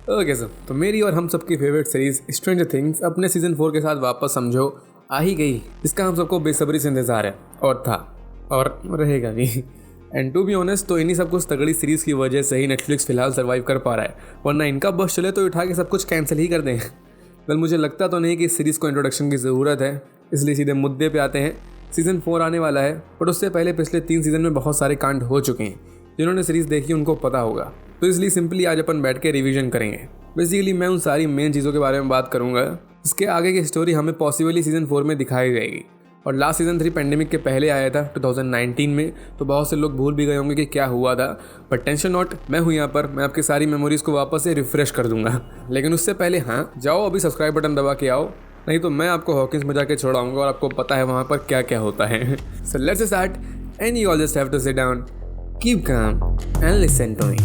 Okay sir, तो मेरी और हम सबकी फेवरेट सीरीज स्ट्रेंजर थिंग्स अपने सीजन 4 के साथ वापस समझो आ ही गई, जिसका हम सबको बेसब्री से इंतजार है और था और रहेगा भी। एंड टू बी ऑनेस्ट, तो इन्हीं सब कुछ तगड़ी सीरीज़ की वजह से ही नेटफ्लिक्स फिलहाल सर्वाइव कर पा रहा है, वरना इनका बस चले तो उठा के सब कुछ कैंसिल ही कर दें। वेल, मुझे लगता तो नहीं कि इस सीरीज़ को इंट्रोडक्शन की ज़रूरत है, इसलिए सीधे मुद्दे पे आते हैं। सीज़न 4 आने वाला है, बट उससे पहले पिछले 3 सीज़न में बहुत सारे कांड हो चुके हैं। जिन्होंने सीरीज़ देखी उनको पता होगा, तो इसलिए सिंपली आज अपन बैठ के रिवीजन करेंगे। बेसिकली मैं उन सारी मेन चीज़ों के बारे में बात करूंगा। इसके आगे की स्टोरी हमें पॉसिबली सीज़न 4 में दिखाई जाएगी। और लास्ट सीज़न 3 पेंडेमिक के पहले आया था 2019 में, तो बहुत से लोग भूल भी गए होंगे कि क्या हुआ था। बट टेंशन नॉट, मैं हूँ यहाँ पर, मैं आपकी सारी मेमोरीज़ को वापस से रिफ्रेश कर दूंगा। लेकिन उससे पहले हाँ, जाओ अभी सब्सक्राइब बटन दबा के आओ, नहीं तो मैं आपको हॉकिंस में जाके छोड़ाऊंगा और आपको पता है वहाँ पर क्या क्या होता है। So let's start and you all just have to sit down, keep calm and listen to me.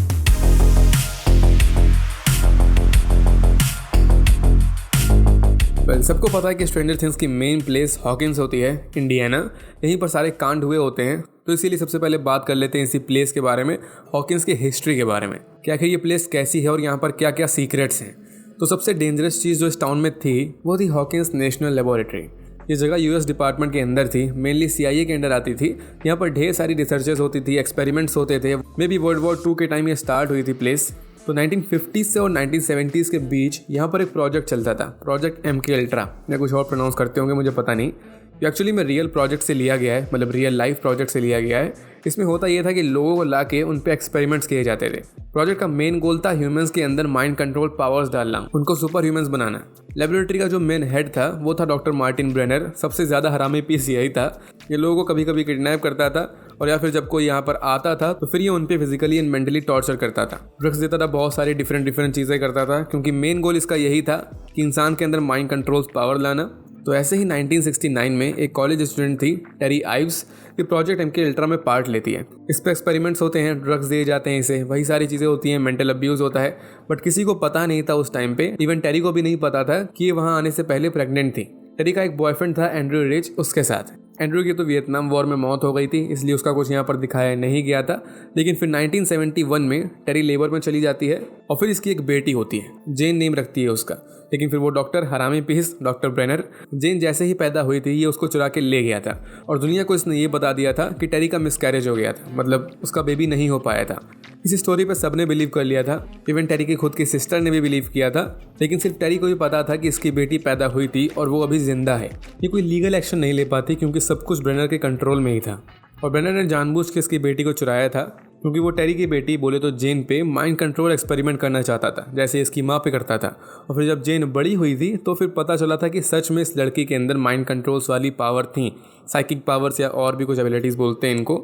सबको पता है कि स्ट्रेंजर थिंग्स की मेन प्लेस हॉकिंस होती है, इंडियाना। यहीं पर सारे कांड हुए होते हैं, तो इसीलिए सबसे पहले बात कर लेते हैं इसी प्लेस के बारे में, हॉकिंस की हिस्ट्री के बारे में कि आखिर ये प्लेस कैसी है और यहाँ पर क्या क्या सीक्रेट्स हैं। तो सबसे डेंजरस चीज़ जो इस टाउन में थी वो थी हॉकिंस नेशनल लेबोरेटरी। ये जगह यूएस डिपार्टमेंट के अंदर थी, मेनली CIA के अंडर आती थी। यहाँ पर ढेर सारी रिसर्चेस होती थी, एक्सपेरिमेंट्स होते थे। मे बी वर्ल्ड वॉर 2 के टाइम ये स्टार्ट हुई थी प्लेस। तो 1950s से और 1970s के बीच यहाँ पर एक प्रोजेक्ट चलता था, प्रोजेक्ट MK अल्ट्रा, या कुछ और प्रोनाउंस करते होंगे मुझे पता नहीं। ये एक्चुअली में रियल प्रोजेक्ट से लिया गया है, मतलब रियल लाइफ प्रोजेक्ट से लिया गया है। इसमें होता यह था कि लोगों को ला के उन पे एक्सपेरिमेंट्स किए जाते थे। प्रोजेक्ट का मेन गोल था ह्यूमंस के अंदर माइंड कंट्रोल पावर्स डालना, उनको सुपर ह्यूमंस बनाना। लेबोरेटरी का जो मेन हेड था वो था डॉक्टर मार्टिन ब्रेनर। सबसे ज़्यादा हरामी पीस यही था। ये लोगों को कभी कभी किडनैप करता था, और या फिर जब कोई यहाँ पर आता था तो फिर ये उन पे फिजिकली एंड मेंटली टॉर्चर करता था, ड्रग्स देता था, बहुत सारी डिफरेंट चीज़ें करता था, क्योंकि मेन गोल इसका यही था कि इंसान के अंदर माइंड कंट्रोल्स पावर लाना। तो ऐसे ही 1969 में एक कॉलेज स्टूडेंट थी, टेरी आइव्स, ये प्रोजेक्ट MK अल्ट्रा में पार्ट लेती है। इस पर एक्सपेरिमेंट्स होते हैं, ड्रग्स दिए जाते हैं इसे, वही सारी चीज़ें होती हैं, मेंटल अब्यूज़ होता है। बट किसी को पता नहीं था उस टाइम पे, इवन टेरी को भी नहीं पता था कि ये वहाँ आने से पहले प्रेग्नेंट थी। टेरी का एक बॉयफ्रेंड था एंड्रयू रिच, उसके साथ। एंड्रयू की तो वियतनाम वॉर में मौत हो गई थी, इसलिए उसका कुछ यहाँ पर दिखाया नहीं गया था। लेकिन फिर 1971 में टेरी लेबर में चली जाती है, और फिर इसकी एक बेटी होती है, जेन नेम रखती है उसका। लेकिन फिर वो डॉक्टर हरामी पीस, डॉक्टर ब्रेनर, जेन जैसे ही पैदा हुई थी ये उसको चुरा के ले गया था, और दुनिया को इसने ये बता दिया था कि टेरी का मिसकैरेज हो गया था, मतलब उसका बेबी नहीं हो पाया था। इस स्टोरी पे सबने बिलीव कर लिया था, इवन टेरी की खुद की सिस्टर ने भी बिलीव किया था। लेकिन सिर्फ टेरी को भी पता था कि इसकी बेटी पैदा हुई थी और वो अभी जिंदा है। ये कोई लीगल एक्शन नहीं ले पाती, क्योंकि सब कुछ ब्रेनर के कंट्रोल में ही था। और ब्रेनर ने जानबूझ के इसकी बेटी को चुराया था, क्योंकि वो टेरी की बेटी बोले तो जेन पे माइंड कंट्रोल एक्सपेरिमेंट करना चाहता था, जैसे इसकी माँ पे करता था। और फिर जब जेन बड़ी हुई थी तो फिर पता चला था कि सच में इस लड़की के अंदर माइंड कंट्रोल्स वाली पावर थी, साइकिक पावर्स या और भी कुछ एबिलिटीज़ बोलते हैं इनको,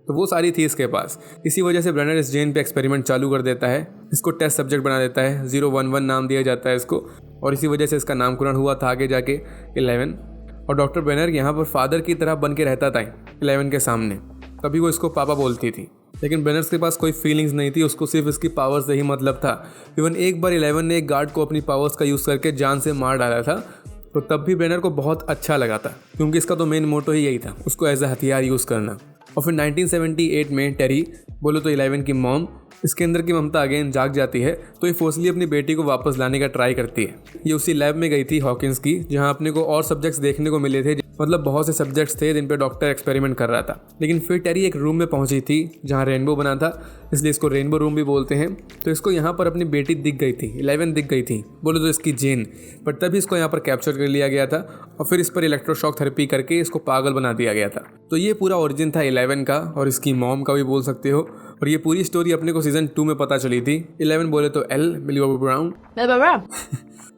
तो वो सारी थी इसके पास। इसी वजह से ब्रेनर इस जेन पे एक्सपेरिमेंट चालू कर देता है, इसको टेस्ट सब्जेक्ट बना देता है, 011 नाम दिया जाता है इसको, और इसी वजह से इसका नामकरण हुआ था आगे जाके 11। और डॉक्टर ब्रेनर यहाँ पर फादर की तरह बन के रहता था 11 के सामने, तभी वो इसको पापा बोलती थी। लेकिन ब्रेनर्स के पास कोई फीलिंग्स नहीं थी, उसको सिर्फ इसकी पावर्स से ही मतलब था। इवन एक बार 11 ने एक गार्ड को अपनी पावर्स का यूज़ करके जान से मार डाला था, तो तब भी ब्रेनर को बहुत अच्छा लगा था, क्योंकि इसका तो मेन मोटो ही यही था, उसको एज ए हथियार यूज़ करना। और फिर 1978 में टेरी, बोलो तो 11 की मॉम, इसके अंदर की ममता अगेन जाग जाती है, तो ये फोर्सली अपनी बेटी को वापस लाने का ट्राई करती है। ये उसी लैब में गई थी हॉकिंस की, जहाँ अपने को और सब्जेक्ट्स देखने को मिले थे, मतलब बहुत से सब्जेक्ट्स थे जिन पे डॉक्टर एक्सपेरिमेंट कर रहा था। लेकिन फिर टेरी एक रूम में पहुंची थी जहाँ रेनबो बना था, इसलिए इसको रेनबो रूम भी बोलते हैं। तो इसको यहाँ पर अपनी बेटी दिख गई थी, 11 दिख गई थी, बोलो तो इसकी जेन। बट तभी इसको यहाँ पर कैप्चर कर लिया गया था, और फिर इस पर इलेक्ट्रोशॉक थेरेपी करके इसको पागल बना दिया गया था। तो ये पूरा ओरिजिन था 11 का, और इसकी मॉम का भी बोल सकते हो। और ये पूरी स्टोरी अपने को सीजन 2 में पता चली थी। 11 बोले तो एल, मिली बॉबी ब्राउन।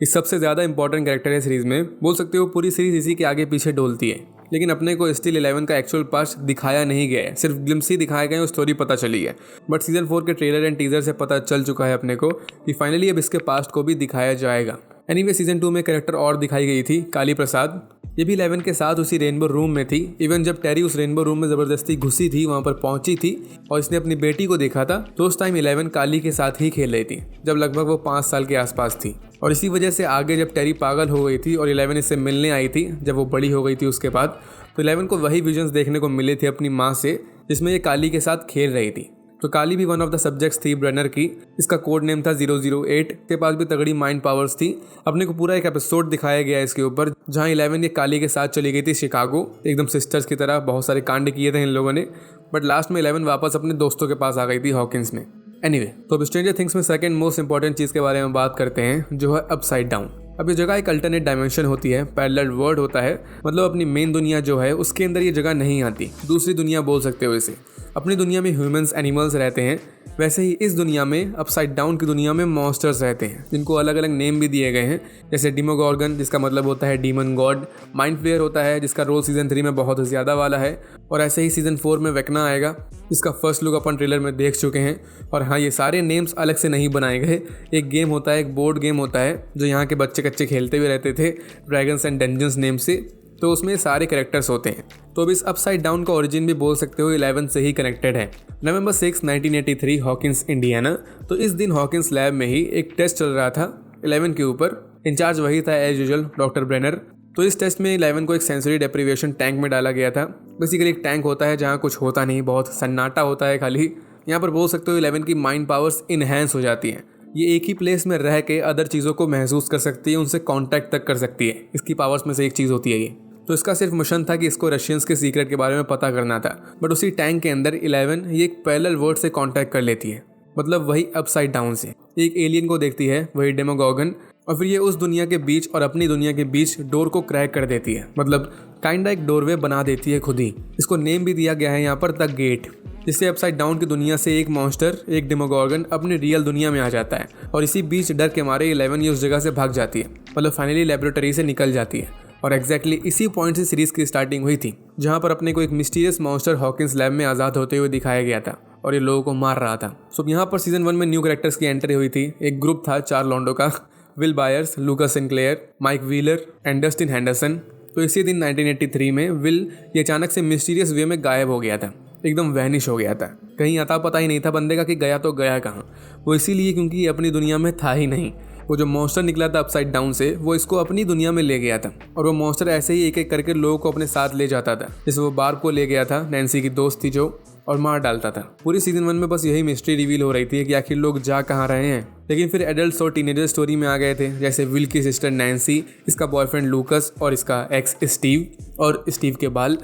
इस सबसे ज़्यादा इंपॉर्टेंट कैरेक्टर है सीरीज़ में, बोल सकते हो पूरी सीरीज इसी के आगे पीछे डोलती है। लेकिन अपने को स्टिल 11 का एक्चुअल पास्ट दिखाया नहीं गया है, सिर्फ ग्लिम्स ही दिखाए गए हैं, स्टोरी पता चली है। बट सीजन 4 के ट्रेलर एंड टीजर से पता चल चुका है अपने को कि फाइनली अब इसके पास्ट को भी दिखाया जाएगा। एनीवे सीजन 2 में कैरेक्टर और दिखाई गई थी, काली प्रसाद। ये भी 11 के साथ उसी रेनबो रूम में थी। इवन जब टेरी उस रेनबो रूम में ज़बरदस्ती घुसी थी, वहाँ पर पहुंची थी और इसने अपनी बेटी को देखा था, तो उस टाइम 11 काली के साथ ही खेल रही थी, जब लगभग वो 5 साल के आसपास थी। और इसी वजह से आगे जब टेरी पागल हो गई थी और 11 इससे मिलने आई थी, जब वो बड़ी हो गई थी उसके बाद, तो 11 को वही विजन्स देखने को मिले थे अपनी माँ से, जिसमें ये काली के साथ खेल रही थी। तो काली भी वन ऑफ द सब्जेक्ट्स थी ब्रेनर की। इसका कोड नेम था 008। के पास भी तगड़ी माइंड पावर्स थी। अपने को पूरा एक एपिसोड दिखाया गया है इसके ऊपर, जहाँ 11 ये काली के साथ चली गई थी शिकागो, एकदम सिस्टर्स की तरह। बहुत सारे कांड किए थे इन लोगों ने, बट लास्ट में 11 वापस अपने दोस्तों के पास आ गई थी हॉकिंस में। एनीवे, तो अब स्ट्रेंजर थिंग्स में सेकंड मोस्ट इंपॉर्टेंट चीज़ के बारे में बात करते हैं, जो है अपसाइड डाउन। अब ये जगह एक अल्टरनेट डायमेंशन होती है, पैरेलल वर्ल्ड होता है। मतलब अपनी मेन दुनिया जो है उसके अंदर ये जगह नहीं आती, दूसरी दुनिया बोल सकते हो इसे। अपनी दुनिया में ह्यूमंस एनिमल्स रहते हैं, वैसे ही इस दुनिया में अपसाइड डाउन की दुनिया में मॉन्स्टर्स रहते हैं, जिनको अलग अलग नेम भी दिए गए हैं। जैसे डेमोगॉर्गन, जिसका मतलब होता है डीमन गॉड। माइंड फ्लेयर होता है, जिसका रोल सीजन 3 में बहुत ज़्यादा वाला है। और ऐसे ही सीजन 4 में वेक्ना आएगा, जिसका फर्स्ट लुक अपन ट्रेलर में देख चुके हैं। और हाँ, ये सारे नेम्स अलग से नहीं बनाए गए। एक गेम होता है, एक बोर्ड गेम होता है, जो यहाँ के बच्चे कच्चे खेलते हुए रहते थे, ड्रैगन्स एंड डंजन्स नेम से। तो उसमें सारे कैरेक्टर्स होते हैं। तो अब इस अपसाइड डाउन का ओरिजिन भी बोल सकते हो 11 से ही कनेक्टेड है। नवंबर 6, 1983, हॉकिंस इंडियाना। तो इस दिन हॉकिंस लैब में ही एक टेस्ट चल रहा था 11 के ऊपर। इंचार्ज वही था एज यूजुअल, डॉक्टर ब्रेनर। तो इस टेस्ट में 11 को एक सेंसरी डेप्रीवेशन टैंक में डाला गया था। बेसिकली एक टैंक होता है जहाँ कुछ होता नहीं, बहुत सन्नाटा होता है खाली। यहाँ पर बोल सकते हो 11 की माइंड पावर्स इन्हेंस हो जाती हैं। ये एक ही प्लेस में रह के अदर चीज़ों को महसूस कर सकती है, उनसे कांटेक्ट तक कर सकती है। इसकी पावर्स में से एक चीज़ होती है ये। तो इसका सिर्फ मिशन था कि इसको रशियंस के सीक्रेट के बारे में पता करना था। बट उसी टैंक के अंदर 11 ये एक पैरेलल वर्ल्ड से कांटेक्ट कर लेती है, मतलब वही अपसाइड डाउन से। एक एलियन को देखती है, वही डेमोगॉर्गन, और फिर ये उस दुनिया के बीच और अपनी दुनिया के बीच डोर को क्रैक कर देती है। मतलब काइंडा एक डोरवे बना देती है खुद ही। इसको नेम भी दिया गया है यहाँ पर, द गेट। जिससे अपसाइड डाउन की दुनिया से एक मॉन्स्टर, एक डेमोगॉर्गन, अपनी रियल दुनिया में आ जाता है। और इसी बीच डर के मारे 11 ये उस जगह से भाग जाती है, मतलब फाइनली लेबोरेटरी से निकल जाती है। और एग्जैक्टली इसी पॉइंट से सीरीज की स्टार्टिंग हुई थी, जहाँ पर अपने को एक मिस्टीरियस मॉन्स्टर हॉकिंस लैब में आज़ाद होते हुए दिखाया गया था और ये लोगों को मार रहा था। सो यहाँ पर सीजन 1 में न्यू कैरेक्टर्स की एंट्री हुई थी। एक ग्रुप था 4 लॉन्डो का, Will Byers, Lucas Sinclair, Mike Wheeler and Dustin Henderson. तो इसी दिन 1983 में विल ये अचानक से मिस्टीरियस वे में गायब हो गया था, एकदम वैनिश हो गया था। कहीं अता पता ही नहीं था बंदे का कि गया तो गया कहाँ। वो इसीलिए क्योंकि ये अपनी दुनिया में था ही नहीं। वो जो मॉन्स्टर निकला था अपसाइड डाउन से, वो इसको अपनी दुनिया में ले गया था। और वो मॉन्स्टर ऐसे ही एक एक करके लोगों को अपने साथ ले जाता था। जैसे वो बार्ब को ले गया था, नैन्सी की दोस्त थी जो, और मार डालता था। पूरी सीजन 1 में बस यही मिस्ट्री रिवील हो रही थी कि आखिर लोग जा कहाँ रहे हैं। लेकिन फिर एडल्ट्स और टीनेजर स्टोरी में आ गए थे, जैसे विल की सिस्टर नैन्सी, इसका बॉयफ्रेंड लूकस और इसका एक्स स्टीव, और स्टीव के बाल।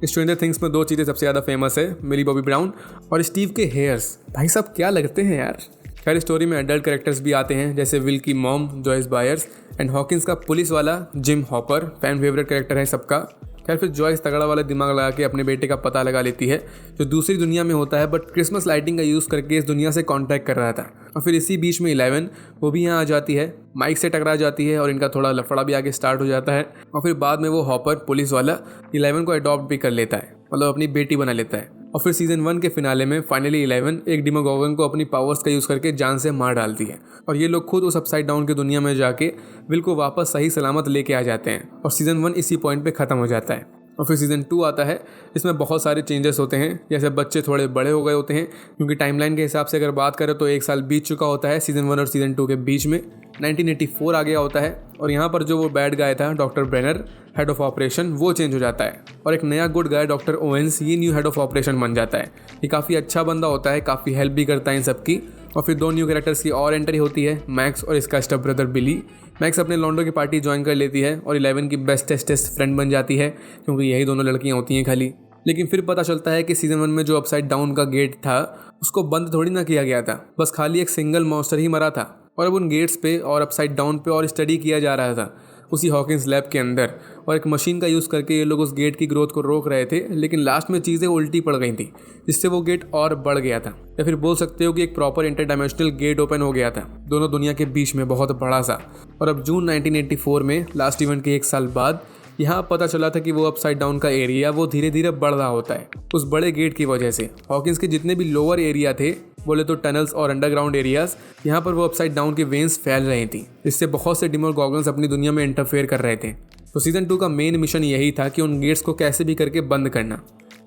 स्ट्रेंजर थिंग्स में 2 चीज़ें सबसे ज़्यादा फेमस है, मिली बॉबी ब्राउन और स्टीव के हेयर्स। भाई साहब क्या लगते हैं यार। खैर स्टोरी में एडल्ट कैरेक्टर्स भी आते हैं, जैसे विल की mom Joyce Byers and Hawkins का पुलिस वाला Jim Hopper, fan favourite character है सबका। खैर फिर जॉयस तगड़ा वाला दिमाग लगा के अपने बेटे का पता लगा लेती है, जो दूसरी दुनिया में होता है, बट क्रिसमस लाइटिंग का यूज़ करके इस दुनिया से कांटेक्ट कर रहा था। और फिर इसी बीच में 11 वो भी यहाँ आ जाती है, माइक से टकरा जाती है और इनका थोड़ा लफड़ा भी आगे स्टार्ट हो जाता है। और फिर बाद में वो हॉपर पुलिस वाला 11 को अडॉप्ट भी कर लेता है, मतलब अपनी बेटी बना लेता है। और फिर सीजन 1 के फिनाले में फाइनली 11 एक डेमोगॉर्गन को अपनी पावर्स का यूज़ करके जान से मार डालती है। और ये लोग खुद उस अपसाइड डाउन की दुनिया में जाके विल को वापस सही सलामत लेके आ जाते हैं। और सीजन 1 इसी पॉइंट पे ख़त्म हो जाता है। और फिर सीजन 2 आता है, इसमें बहुत सारे चेंजेस होते हैं। जैसे बच्चे थोड़े बड़े हो गए होते हैं, क्योंकि टाइमलाइन के हिसाब से अगर बात करें तो 1 साल बीत चुका होता है सीजन 1 और सीजन 2 के बीच में। 1984 आ गया होता है और यहाँ पर जो वो बैड गाय था doctor Brenner, head of operation, वो चेंज हो जाता है और एक नया गुड गाय डॉक्टर ओवेंस ये न्यू हेड ऑफ ऑपरेशन बन जाता है। ये काफ़ी अच्छा बंदा होता है, काफ़ी हेल्प भी करता है इन सबकी। और फिर 2 न्यू कैरेक्टर्स की और एंट्री होती है, मैक्स और इसका स्टेप ब्रदर बिली। मैक्स अपने लॉन्डो की पार्टी ज्वाइन कर लेती है और 11 की बेस्टेस्ट फ्रेंड बन जाती है, क्योंकि यही दोनों लड़कियां होती हैं खाली। लेकिन फिर पता चलता है कि सीजन 1 में जो अपसाइड डाउन का गेट था उसको बंद थोड़ी ना किया गया था, बस खाली एक सिंगल मॉन्स्टर ही मरा था। और अब उन गेट्स पे और अपसाइड डाउन पे और स्टडी किया जा रहा था उसी हॉकिंस लैब के अंदर। और एक मशीन का यूज़ करके ये लोग उस गेट की ग्रोथ को रोक रहे थे, लेकिन लास्ट में चीज़ें उल्टी पड़ गई थी, जिससे वो गेट और बढ़ गया था। या फिर बोल सकते हो कि एक प्रॉपर इंटरडायमेंशनल गेट ओपन हो गया था दोनों दुनिया के बीच में, बहुत बड़ा सा। और अब जून 1984 में लास्ट इवेंट के 1 साल बाद यहाँ पता चला था कि वो अपसाइड डाउन का एरिया वो धीरे धीरे बढ़ रहा होता है उस बड़े गेट की वजह से। हॉकिंस के जितने भी लोअर एरिया थे, बोले तो टनल्स और अंडरग्राउंड एरियाज, यहाँ पर वो अपसाइड डाउन की वेन्स फैल रही थी, जिससे बहुत से डेमोगॉर्गन्स अपनी दुनिया में इंटरफेयर कर रहे थे। तो सीजन 2 का मेन मिशन यही था कि उन गेट्स को कैसे भी करके बंद करना।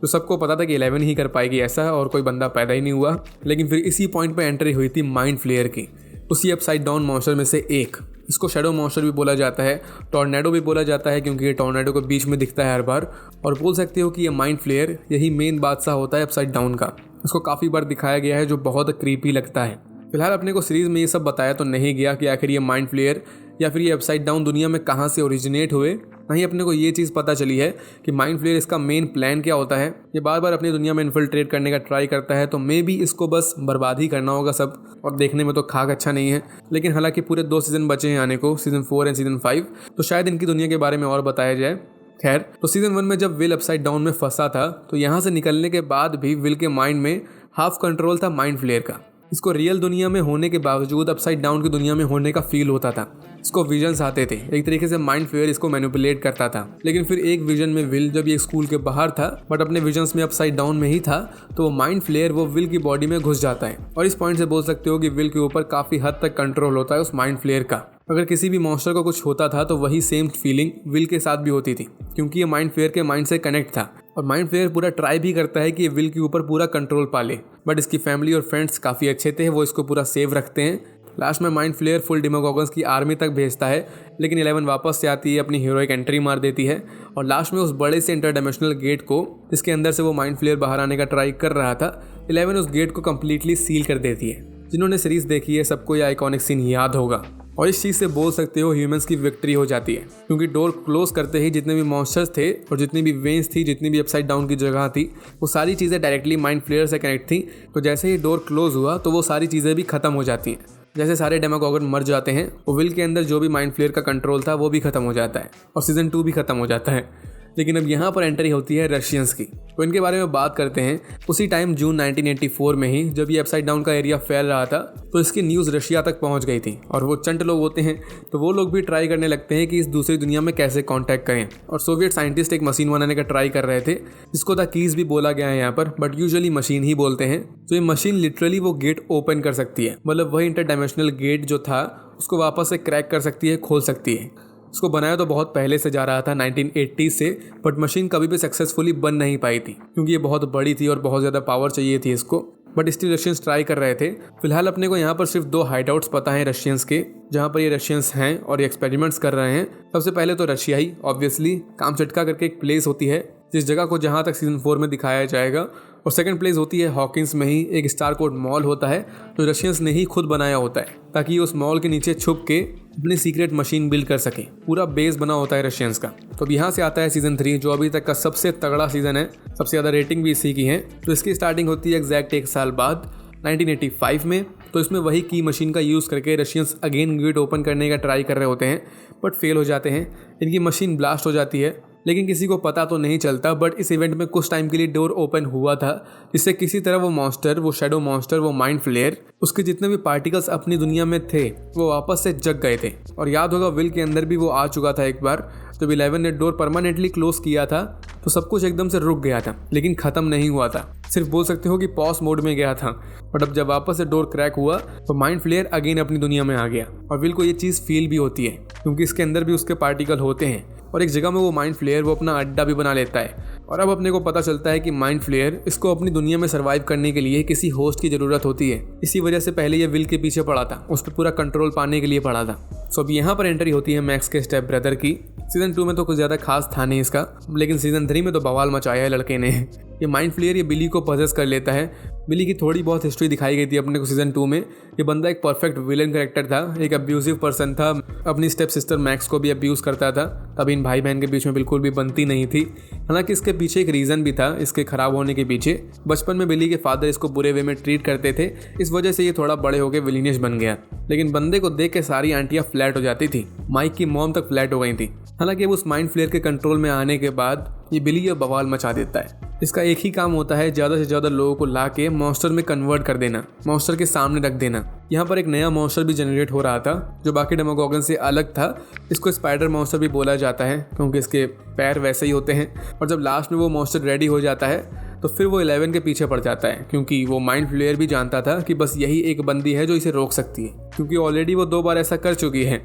तो सबको पता था कि 11 ही कर पाएगी ऐसा, और कोई बंदा पैदा ही नहीं हुआ। लेकिन फिर इसी पॉइंट पर एंट्री हुई थी माइंड फ्लेयर की, उसी अपसाइड डाउन मॉन्स्टर में से एक। इसको शैडो मॉन्स्टर भी बोला जाता है, टॉर्नेडो भी बोला जाता है क्योंकि ये टॉर्नेडो के बीच में दिखता है हर बार। और बोल सकते हो कि ये माइंड फ्लेयर यही मेन बादशाह होता है अपसाइड डाउन का। इसको काफ़ी बार दिखाया गया है जो बहुत क्रीपी लगता है। फिलहाल अपने को सीरीज़ में ये सब बताया तो नहीं गया कि आखिर ये माइंड फ्लेयर या फिर ये अपसाइड डाउन दुनिया में कहाँ से ओरिजिनेट हुए। नहीं अपने को ये चीज़ पता चली है कि माइंड फ्लेयर इसका मेन प्लान क्या होता है। ये बार बार अपनी दुनिया में इन्फिल्ट्रेट करने का ट्राई करता है, तो मे भी इसको बस बर्बाद ही करना होगा सब। और देखने में तो खाक अच्छा नहीं है, लेकिन हालांकि पूरे 2 सीज़न बचे हैं आने को, सीज़न 4 एंड सीज़न 5, तो शायद इनकी दुनिया के बारे में और बताया जाए। खैर, तो सीज़न 1 में जब विल अपसाइड डाउन में फंसा था तो यहाँ से निकलने के बाद भी विल के माइंड में हाफ कंट्रोल था माइंड फ्लेयर का। इसको रियल दुनिया में होने के बावजूद अपसाइड डाउन की दुनिया में होने का फील होता था। इसको विजन्स आते थे, एक तरीके से माइंड फ्लेयर इसको मैनिपुलेट करता था। लेकिन फिर एक विजन में विल जब ये स्कूल के बाहर था बट अपने विजन्स में अपसाइड डाउन में ही था, तो वो माइंड फ्लेयर वो विल की बॉडी में घुस जाता है। और इस पॉइंट से बोल सकते हो कि विल के ऊपर काफ़ी हद तक कंट्रोल होता है उस माइंड फ्लेयर का। अगर किसी भी मॉन्स्टर को कुछ होता था तो वही सेम फीलिंग विल के साथ भी होती थी, क्योंकि ये माइंड फ्लेयर के माइंड से कनेक्ट था। और माइंड फ्लेयर पूरा ट्राई भी करता है कि ये विल के ऊपर पूरा कंट्रोल पा ले, बट इसकी फैमिली और फ्रेंड्स काफ़ी अच्छे थे, वो इसको पूरा सेव रखते हैं। लास्ट में माइंड फ्लेयर फुल डेमोगोगन्स की आर्मी तक भेजता है, लेकिन 11 वापस से आती है, अपनी हीरोइक एंट्री मार देती है और लास्ट में उस बड़े से इंटरडायमेंशनल गेट को, जिसके अंदर से वो माइंड फ्लेयर बाहर आने का ट्राई कर रहा था, 11 उस गेट को कम्प्लीटली सील कर देती है। जिन्होंने सीरीज़ देखी है सबको ये आइकॉनिक सीन याद होगा। और इस चीज़ से बोल सकते हो ह्यूमंस की विक्ट्री हो जाती है, क्योंकि डोर क्लोज करते ही जितने भी मॉन्स्टर्स थे और जितनी भी वेन्स थी, जितनी भी अपसाइड डाउन की जगह थी, वो सारी चीज़ें डायरेक्टली माइंड फ्लेयर से कनेक्ट थी। तो जैसे ही डोर क्लोज हुआ तो वो सारी चीज़ें भी खत्म हो जाती हैं। जैसे सारे डेमोगोगन मर जाते हैं, वो विल के अंदर जो भी माइंड फ्लेयर का कंट्रोल था वो भी खत्म हो जाता है और सीज़न 2 भी खत्म हो जाता है। लेकिन अब यहाँ पर एंट्री होती है रशियंस की, तो इनके बारे में बात करते हैं। उसी टाइम जून 1984 में ही जब ये अपसाइड डाउन का एरिया फैल रहा था तो इसकी न्यूज़ रशिया तक पहुँच गई थी। और वो चंट लोग होते हैं तो वो लोग भी ट्राई करने लगते हैं कि इस दूसरी दुनिया में कैसे कॉन्टैक्ट करें। और सोवियत साइंटिस्ट एक मशीन बनाने का ट्राई कर रहे थे, जिसको द कीज़ भी बोला गया है यहाँ पर, बट यूजुअली मशीन ही बोलते हैं। तो ये मशीन लिटरली वो गेट ओपन कर सकती है, मतलब वही इंटरडायमेंशनल गेट जो था उसको वापस से क्रैक कर सकती है, खोल सकती है। इसको बनाया तो बहुत पहले से जा रहा था 1980 से, बट मशीन कभी भी सक्सेसफुली बन नहीं पाई थी, क्योंकि ये बहुत बड़ी थी और बहुत ज़्यादा पावर चाहिए थी इसको। बट स्टिल रशियंस ट्राई कर रहे थे। फिलहाल अपने को यहाँ पर सिर्फ 2 हाइडआउट्स पता हैं रशियंस के, जहाँ पर ये रशियंस हैं और ये एक्सपेरिमेंट्स कर रहे हैं। सबसे पहले तो रशिया ही ऑब्वियसली, कामचटका करके एक प्लेस होती है जिस जगह को जहाँ तक सीजन 4 में दिखाया जाएगा। और सेकंड प्लेस होती है हॉकिंस में ही एक स्टार कोड मॉल होता है जो रशियंस ने ही खुद बनाया होता है, ताकि उस मॉल के नीचे छुप के अपनी सीक्रेट मशीन बिल्ड कर सके। पूरा बेस बना होता है रशियंस का। तो अब यहाँ से आता है सीजन 3, जो अभी तक का सबसे तगड़ा सीजन है, सबसे ज़्यादा रेटिंग भी इसी की है। तो इसकी स्टार्टिंग होती है एग्जैक्ट 1 साल बाद 1985 में। तो इसमें वही की मशीन का यूज़ करके रशियंस अगेन गेट ओपन करने का ट्राई कर रहे होते हैं, बट फेल हो जाते हैं। इनकी मशीन ब्लास्ट हो जाती है, लेकिन किसी को पता तो नहीं चलता। बट इस इवेंट में कुछ टाइम के लिए डोर ओपन हुआ था, जिससे किसी तरह वो मॉन्स्टर, वो शैडो मॉन्स्टर, वो माइंड फ्लेयर, उसके जितने भी पार्टिकल्स अपनी दुनिया में थे वो वापस से जग गए थे। और याद होगा विल के अंदर भी वो आ चुका था एक बार। जब 11 ने डोर परमानेंटली क्लोज किया था तो सब कुछ एकदम से रुक गया था, लेकिन ख़त्म नहीं हुआ था, सिर्फ बोल सकते हो कि पॉज मोड में गया था। बट अब जब वापस से डोर क्रैक हुआ तो माइंड फ्लेयर अगेन अपनी दुनिया में आ गया। और विल को ये चीज़ फील भी होती है, क्योंकि इसके अंदर भी उसके पार्टिकल होते हैं। और एक जगह में वो माइंड फ्लेयर वो अपना अड्डा भी बना लेता है। और अब अपने को पता चलता है कि माइंड फ्लेयर इसको अपनी दुनिया में सर्वाइव करने के लिए किसी होस्ट की ज़रूरत होती है। इसी वजह से पहले ये विल के पीछे पड़ा था, उस पर पूरा कंट्रोल पाने के लिए पड़ा था। सो अब यहाँ पर एंट्री होती है मैक्स के स्टेप ब्रदर की। सीजन 2 में तो कुछ ज़्यादा खास था नहीं इसका, लेकिन सीजन 3 में तो बवाल मचाया है लड़के ने। ये माइंड फ्लेयर ये बिली को पजेस कर लेता है। बिली की थोड़ी बहुत हिस्ट्री दिखाई गई थी अपने को सीजन 2 में। ये बंदा एक परफेक्ट विलन कैरेक्टर था, एक अब्यूजिव पर्सन था, अपनी स्टेप सिस्टर मैक्स को भी अब्यूज़ करता था। तब इन भाई बहन के बीच में बिल्कुल भी बनती नहीं थी। हालांकि इसके पीछे एक रीज़न भी था, इसके ख़राब होने के पीछे। बचपन में बिली के फादर इसको बुरे वे में ट्रीट करते थे, इस वजह से ये थोड़ा बड़े होकर विलीनियस बन गया। लेकिन बंदे को देख के सारी आंटियाँ फ्लैट हो जाती थी, माइक की मॉम तक फ्लैट हो गई थी। हालांकि अब उस माइंड फ्लेयर के कंट्रोल में आने के बाद ये बिली ये बवाल मचा देता है। इसका एक ही काम होता है, ज़्यादा से ज़्यादा लोगों को ला के मॉन्स्टर में कन्वर्ट कर देना, मॉन्स्टर के सामने रख देना। यहाँ पर एक नया मॉन्स्टर भी जनरेट हो रहा था जो बाकी डेमोगोगन से अलग था। इसको स्पाइडर मॉन्स्टर भी बोला जाता है, क्योंकि इसके पैर वैसे ही होते हैं। और जब लास्ट में वो मॉन्स्टर रेडी हो जाता है तो फिर वो 11 के पीछे पड़ जाता है, क्योंकि वो माइंड फ्लेयर भी जानता था कि बस यही एक बंदी है जो इसे रोक सकती है, क्योंकि ऑलरेडी वो 2 बार ऐसा कर चुकी है।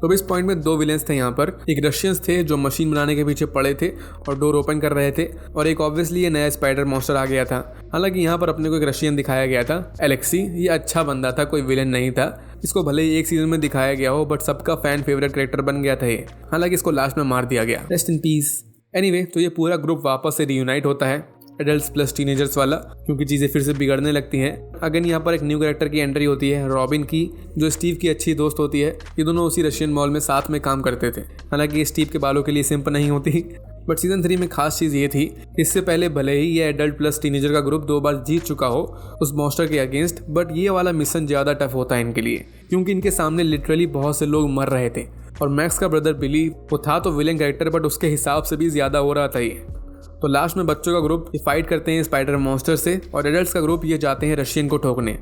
तो इस पॉइंट में 2 विलेंस थे यहाँ पर। एक रशियंस थे जो मशीन बनाने के पीछे पड़े थे और डोर ओपन कर रहे थे, और एक ऑब्वियसली ये नया स्पाइडर मॉन्स्टर आ गया था। हालांकि यहाँ पर अपने को एक रशियन दिखाया गया था, एलेक्सी। ये अच्छा बंदा था, कोई विलेन नहीं था। इसको भले ही एक सीजन में दिखाया गया हो, बट सबका फैन फेवरेट कैरेक्टर बन गया था ये। हालांकि इसको लास्ट में मार दिया गया, रेस्ट इन पीस। एनीवे, तो ये पूरा ग्रुप वापस से रियूनाइट होता है, एडल्ट्स प्लस टीनेजर्स वाला, क्योंकि चीज़ें फिर से बिगड़ने लगती हैं। अगेन यहाँ पर एक न्यू कैरेक्टर की एंट्री होती है, रॉबिन की, जो स्टीव की अच्छी दोस्त होती है। ये दोनों उसी रशियन मॉल में साथ में काम करते थे। हालांकि ये स्टीव के बालों के लिए सिंप नहीं होती। बट सीजन 3 में खास चीज़ ये थी, इससे पहले भले ही ये एडल्ट प्लस टीनेजर का ग्रुप 2 बार जीत चुका हो उस मॉन्स्टर के अगेंस्ट, बट ये वाला मिशन ज़्यादा टफ होता है इनके लिए, क्योंकि इनके सामने लिटरली बहुत से लोग मर रहे थे। और मैक्स का ब्रदर बिली, वो था तो विलेन कैरेक्टर, बट उसके हिसाब से भी ज़्यादा हो रहा था ये। तो लास्ट में बच्चों का ग्रुप ये फाइट करते हैं स्पाइडर मॉन्स्टर से, और एडल्ट्स का ग्रुप ये जाते हैं रशियन को ठोकने।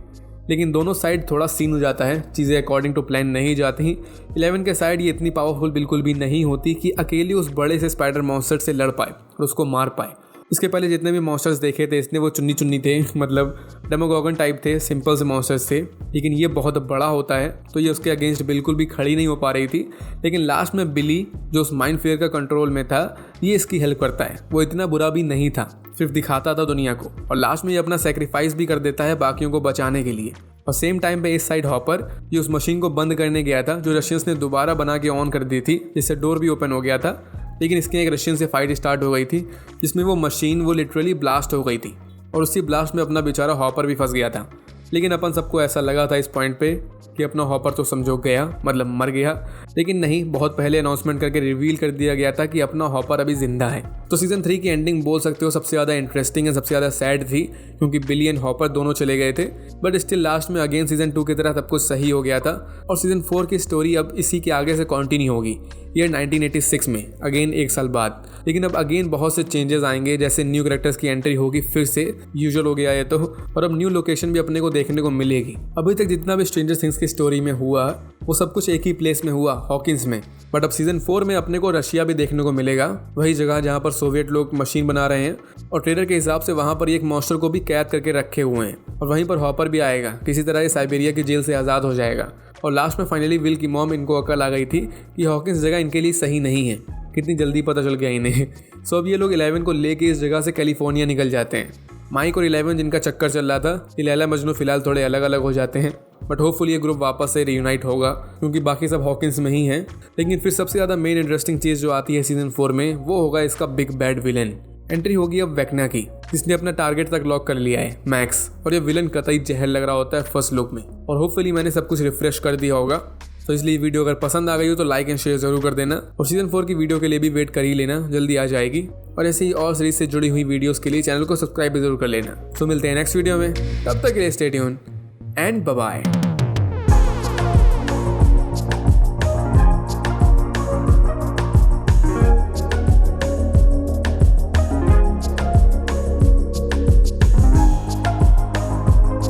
लेकिन दोनों साइड थोड़ा सीन हो जाता है, चीज़ें अकॉर्डिंग टू प्लान नहीं जाती। 11 के साइड ये इतनी पावरफुल बिल्कुल भी नहीं होती कि अकेली उस बड़े से स्पाइडर मॉन्स्टर से लड़ पाए और उसको मार पाए। इसके पहले जितने भी मॉन्स्टर्स देखे थे इसने, वो चुन्नी चुन्नी थे, मतलब डेमोगॉगन टाइप थे, सिंपल से मॉन्स्टर्स थे। लेकिन ये बहुत बड़ा होता है, तो ये उसके अगेंस्ट बिल्कुल भी खड़ी नहीं हो पा रही थी। लेकिन लास्ट में बिली, जो उस माइंड फ्लेयर का कंट्रोल में था, ये इसकी हेल्प करता है। वो इतना बुरा भी नहीं था, सिर्फ दिखाता था दुनिया को, और लास्ट में ये अपना सेक्रीफाइस भी कर देता है बाकियों को बचाने के लिए। और सेम टाइम पे इस साइड हॉपर, ये उस मशीन को बंद करने गया था जो रशियंस ने दोबारा बना के ऑन कर दी थी, जिससे डोर भी ओपन हो गया था। लेकिन इसके एक रशियन से फाइट स्टार्ट हो गई थी, जिसमें वो मशीन वो लिटरली ब्लास्ट हो गई थी, और उसी ब्लास्ट में अपना बेचारा हॉपर भी फंस गया था। लेकिन अपन सबको ऐसा लगा था इस पॉइंट पे कि अपना हॉपर तो समझो गया, मतलब मर गया। लेकिन नहीं, बहुत पहले अनाउंसमेंट करके रिवील कर दिया गया था कि अपना हॉपर अभी जिंदा है। तो सीजन 3 की एंडिंग बोल सकते हो सबसे ज़्यादा इंटरेस्टिंग है, सबसे ज़्यादा सैड थी, क्योंकि बिली एंड हॉपर दोनों चले गए थे। बट स्टिल लास्ट में अगेन सीजन 2 की तरह सब कुछ सही हो गया था। और सीजन 4 की स्टोरी अब इसी के आगे से कंटिन्यू होगी, ईयर 1986 में, अगेन 1 साल बाद। लेकिन अब अगेन बहुत से चेंजेस आएंगे, जैसे न्यू कैरेक्टर्स की एंट्री होगी, फिर से यूजुअल हो गया है तो, और अब न्यू लोकेशन भी अपने को देखने को मिलेगी। अभी तक जितना भी स्ट्रेंजर थिंग्स की स्टोरी में हुआ, वो सब कुछ एक ही प्लेस में हुआ, हॉकिंस में। बट अब सीजन 4 में अपने को रशिया भी देखने को मिलेगा, वही जगह जहाँ पर सोवियत लोग मशीन बना रहे हैं, और ट्रेलर के हिसाब से वहाँ पर एक मॉन्स्टर को भी कैद करके रखे हुए हैं। और वहीं पर हॉपर भी आएगा, किसी तरह ये साइबेरिया की जेल से आज़ाद हो जाएगा। और लास्ट में फाइनली विल की मॉम इनको अकल आ गई थी कि हॉकिंस जगह इनके लिए सही नहीं है। कितनी जल्दी पता चल गया इन्हें। सो अब ये लोग 11 को लेके इस जगह से कैलिफोर्निया निकल जाते हैं। माइक और 11 जिनका चक्कर चल रहा था, ये लैला मजनू फिलहाल थोड़े अलग अलग हो जाते हैं। बट होपफुली ये ग्रुप वापस से रियूनाइट होगा, क्योंकि बाकी सब हॉकिंस में ही हैं। लेकिन फिर सबसे ज़्यादा मेन इंटरेस्टिंग चीज़ जो आती है सीजन 4 में, वो होगा इसका बिग बैड विलन। एंट्री होगी अब वेक्ना की, जिसने अपना टारगेट तक लॉक कर लिया है, मैक्स। और ये विलन कतई जहर लग रहा होता है फर्स्ट लुक में। और होपफुली मैंने सब कुछ रिफ्रेश कर दिया होगा। तो इसलिए वीडियो अगर पसंद आ गई हो तो लाइक एंड शेयर जरूर कर देना। और सीजन 4 की वीडियो के लिए भी वेट कर ही लेना, जल्दी आ जाएगी। और ऐसे ही और सीरीज से जुड़ी हुई वीडियोस के लिए चैनल को सब्सक्राइब भी जरूर कर लेना। तो मिलते हैं नेक्स्ट वीडियो में, तब तक के लिए stay tuned and bye bye.